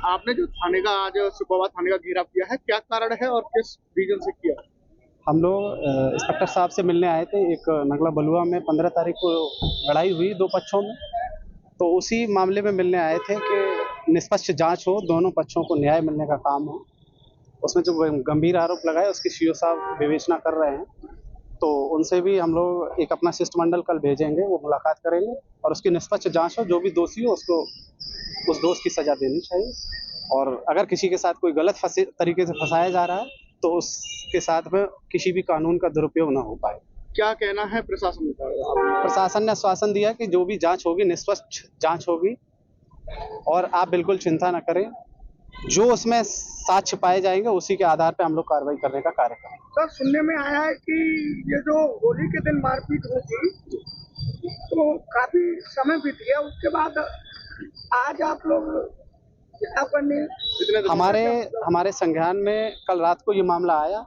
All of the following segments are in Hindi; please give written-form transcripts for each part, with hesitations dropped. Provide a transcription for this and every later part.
आपने जो थाने का आज सुपौल थाने का घेराव किया है, क्या कारण है और किस रीजन से किया? हम लोग इंस्पेक्टर साहब से मिलने आए थे। एक नगला बलुआ में 15 तारीख को लड़ाई हुई दो पक्षों में, तो उसी मामले में मिलने आए थे कि निष्पक्ष जांच हो, दोनों पक्षों को न्याय मिलने का काम हो। उसमें जो गंभीर आरोप लगाए उसकी सीओ साहब विवेचना कर रहे हैं, तो उनसे भी हम लोग एक अपना शिष्टमंडल कल भेजेंगे, वो मुलाकात करेंगे और उसकी निष्पक्ष जांच हो, जो भी दोषी हो उसको उस दोष की सजा देनी चाहिए। और अगर किसी के साथ कोई गलत तरीके से फंसाया जा रहा है तो उसके साथ में किसी भी कानून का दुरुपयोग ना हो पाए। क्या कहना है प्रशासन का? प्रशासन ने आश्वासन दिया कि जो भी जांच होगी निष्पक्ष जांच होगी और आप बिल्कुल चिंता न करें, जो उसमें साक्ष्य पाए जाएंगे उसी के आधार पर हम लोग कार्रवाई करने का कार्य करेंगे। सर, सुनने में आया है कि ये जो होली के दिन मारपीट हुई थी तो काफी समय बीत गया, उसके बाद आज आप लोग हमारे संज्ञान में कल रात को ये मामला आया,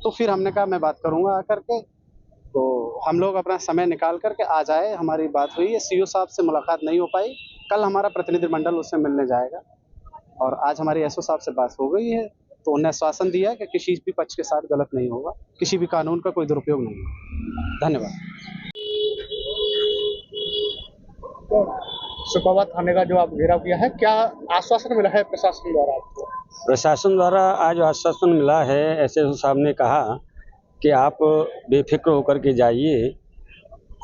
तो फिर हमने कहा मैं बात करूंगा आकर के, तो हम लोग अपना समय निकाल करके आज आए। हमारी बात हुई है, सीओ साहब से मुलाकात नहीं हो पाई, कल हमारा प्रतिनिधिमंडल उससे मिलने जाएगा और आज हमारी एसओ साहब से बात हो गई है, तो उन्हें आश्वासन दिया कि किसी भी पक्ष के साथ गलत नहीं होगा, किसी भी कानून का कोई दुरुपयोग नहीं होगा। धन्यवाद। सुपौल थाने का जो आप घेराव किया है, क्या आश्वासन मिला है प्रशासन द्वारा आपको? प्रशासन द्वारा आज आश्वासन मिला है। एसएसओ साहब ने कहा कि आप बेफिक्र होकर के जाइए,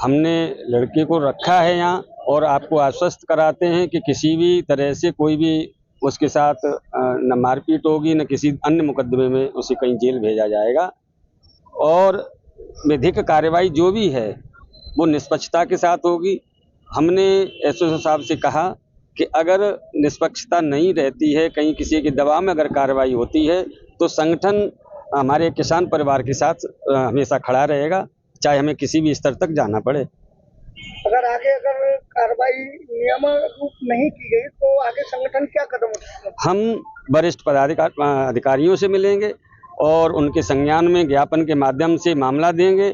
हमने लड़के को रखा है यहाँ और आपको आश्वस्त कराते हैं कि किसी भी तरह से कोई भी उसके साथ न मारपीट होगी न किसी अन्य मुकदमे में उसे कहीं जेल भेजा जाएगा और विधिक कार्रवाई जो भी है वो निष्पक्षता के साथ होगी। हमने एसएसओ साहब से कहा कि अगर निष्पक्षता नहीं रहती है, कहीं किसी के दबाव में अगर कार्रवाई होती है तो संगठन हमारे किसान परिवार के साथ हमेशा खड़ा रहेगा, चाहे हमें किसी भी स्तर तक जाना पड़े। अगर कार्रवाई नियम रूप नहीं की गई तो आगे संगठन क्या कदम उठाएगा? हम वरिष्ठ अधिकारियों से मिलेंगे और उनके संज्ञान में ज्ञापन के माध्यम से मामला देंगे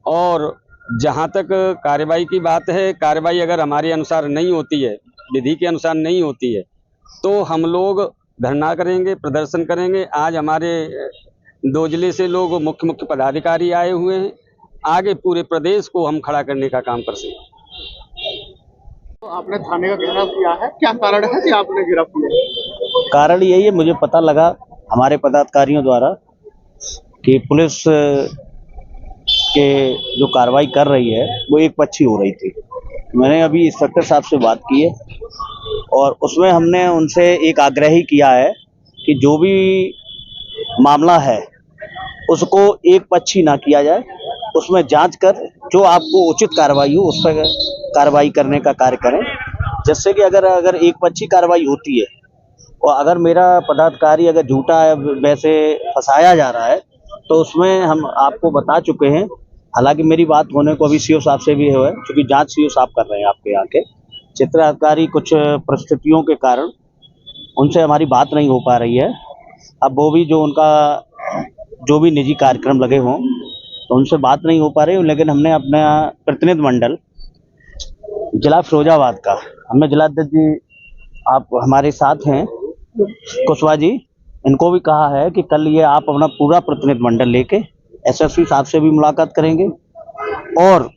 और जहां तक कार्रवाई की बात है, कार्रवाई अगर हमारे अनुसार नहीं होती है, विधि के अनुसार नहीं होती है, तो हम लोग धरना करेंगे, प्रदर्शन करेंगे। आज हमारे 2 जिले से लोग मुख्य पदाधिकारी आए हुए हैं, आगे पूरे प्रदेश को हम खड़ा करने का काम कर सकें। तो आपने थाने का घेराव किया है, क्या कारण है कि आपने घेराव किया? कारण यही है, मुझे पता लगा हमारे पदाधिकारियों द्वारा कि पुलिस के जो कार्रवाई कर रही है वो एक पक्षी हो रही थी। मैंने अभी इंस्पेक्टर साहब से बात की है और उसमें हमने उनसे एक आग्रह ही किया है कि जो भी मामला है उसको एक पक्षी ना किया जाए, उसमें जांच कर जो आपको उचित कार्रवाई हो उस पर कार्रवाई करने का कार्य करें, जिससे कि अगर एक पक्षी कार्रवाई होती है और अगर मेरा पदाधिकारी अगर झूठा वैसे फंसाया जा रहा है तो उसमें हम आपको बता चुके हैं। हालांकि मेरी बात होने को अभी सीओ साहब से भी है, क्योंकि जांच सीओ साहब कर रहे हैं आपके यहाँ के चित्राधिकारी, कुछ परिस्थितियों के कारण उनसे हमारी बात नहीं हो पा रही है। अब वो भी जो उनका जो भी निजी कार्यक्रम लगे हों तो उनसे बात नहीं हो पा रही, लेकिन हमने अपना प्रतिनिधिमंडल जिला फिरोजाबाद का, हमें जिलाध्यक्ष जी आप हमारे साथ हैं कुशवाहा जी, इनको भी कहा है कि कल ये आप अपना पूरा प्रतिनिधिमंडल लेके एसएसपी साहब से भी मुलाकात करेंगे और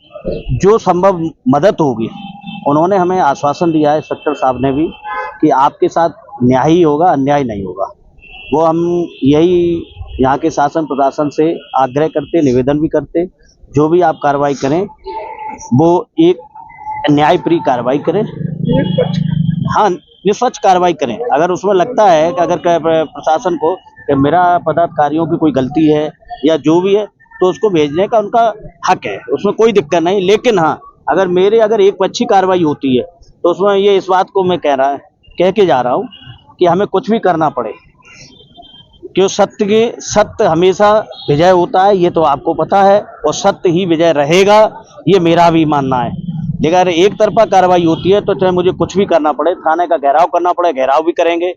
जो संभव मदद होगी उन्होंने हमें आश्वासन दिया है, इंस्पेक्टर साहब ने भी, कि आपके साथ न्याय ही होगा, अन्याय नहीं होगा। वो हम यही यहाँ के शासन प्रशासन से आग्रह करते, निवेदन भी करते, जो भी आप कार्रवाई करें वो एक न्यायप्रिय कार्रवाई करें, हाँ निष्पक्ष कार्रवाई करें। अगर उसमें लगता है कि अगर प्रशासन को कि मेरा पदाधिकारियों की कोई गलती है या जो भी है तो उसको भेजने का उनका हक है, उसमें कोई दिक्कत नहीं। लेकिन हाँ, अगर एक पक्षी कार्रवाई होती है तो उसमें ये इस बात को मैं कह के जा रहा हूँ कि हमें कुछ भी करना पड़े, क्यों सत्य हमेशा विजय होता है, ये तो आपको पता है, और सत्य ही विजय रहेगा, ये मेरा भी मानना है। लेकिन अगर एक तरफा कार्रवाई होती है तो चाहे मुझे कुछ भी करना पड़े, थाने का घेराव करना पड़े, घेराव भी करेंगे,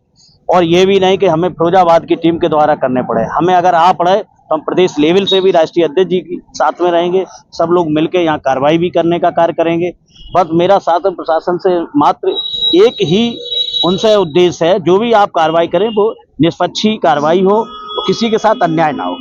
और ये भी नहीं कि हमें फिरोजाबाद की टीम के द्वारा करने पड़े। हमें अगर आ पड़े तो हम प्रदेश लेवल से भी राष्ट्रीय अध्यक्ष जी के साथ में रहेंगे, सब लोग मिलकर यहाँ कार्रवाई भी करने का कार्य करेंगे। बस मेरा शासन प्रशासन से मात्र एक ही उनसे उद्देश्य है जो भी आप कार्रवाई करें वो निष्पक्षी कार्रवाई हो, किसी के साथ अन्याय ना हो।